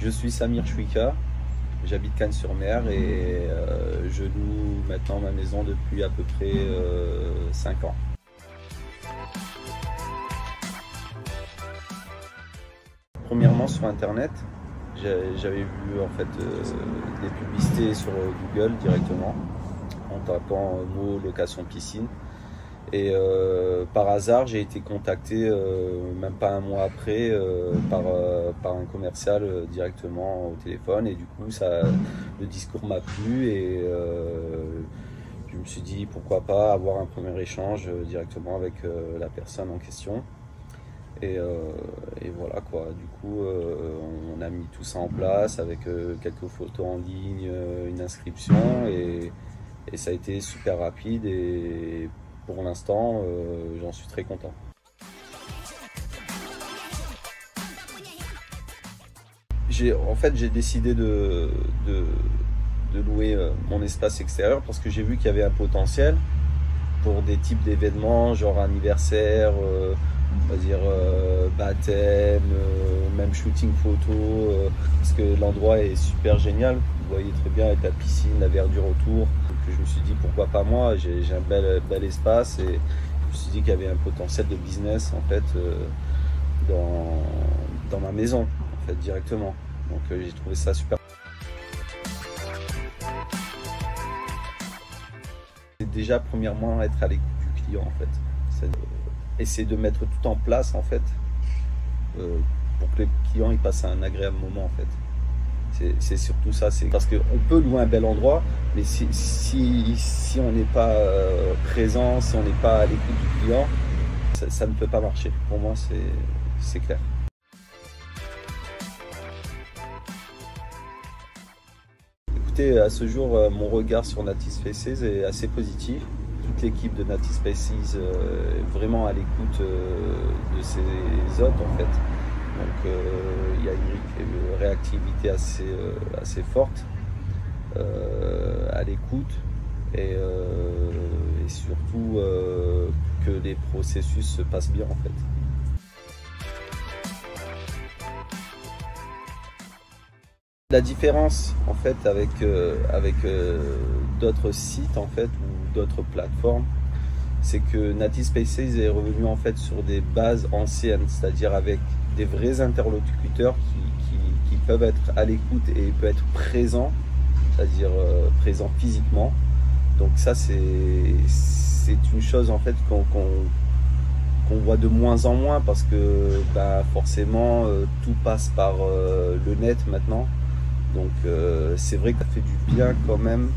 Je suis Samir Chouika, j'habite Cannes-sur-Mer et je loue maintenant ma maison depuis à peu près 5 ans. Premièrement sur internet, j'avais vu en fait des publicités sur Google directement en tapant mot location piscine. Et par hasard, j'ai été contacté, même pas un mois après, par un commercial directement au téléphone. Et du coup, le discours m'a plu et je me suis dit pourquoi pas avoir un premier échange directement avec la personne en question. Et voilà quoi, du coup on a mis tout ça en place avec quelques photos en ligne, une inscription et ça a été super rapide et pour l'instant j'en suis très content. En fait j'ai décidé de louer mon espace extérieur parce que j'ai vu qu'il y avait un potentiel pour des types d'événements genre anniversaire, on va dire baptême, même shooting photo, parce que l'endroit est super génial, vous voyez très bien avec la piscine, la verdure autour. Donc je me suis dit pourquoi pas moi, j'ai un bel espace et je me suis dit qu'il y avait un potentiel de business en fait dans ma maison en fait directement. Donc j'ai trouvé ça super. C'est déjà premièrement être à l'écoute du client en fait. Essayer de mettre tout en place en fait pour que le client il passe un agréable moment en fait. C'est surtout ça, c'est parce qu'on peut louer un bel endroit, mais si on n'est pas présent, si on n'est pas à l'écoute du client, ça ne peut pas marcher. Pour moi, c'est clair. Écoutez, à ce jour, mon regard sur Native Spaces est assez positif. Toute l'équipe de Native Spaces est vraiment à l'écoute de ses hôtes en fait. Donc il y a une réactivité assez forte, à l'écoute et surtout que les processus se passent bien en fait. La différence en fait avec d'autres sites en fait ou d'autres plateformes, c'est que Native Spaces est revenu en fait sur des bases anciennes, c'est-à-dire avec des vrais interlocuteurs qui peuvent être à l'écoute et peuvent être présents, c'est-à-dire présents physiquement. Donc ça c'est une chose en fait qu'on voit de moins en moins parce que forcément tout passe par le net maintenant. Donc c'est vrai que ça fait du bien quand même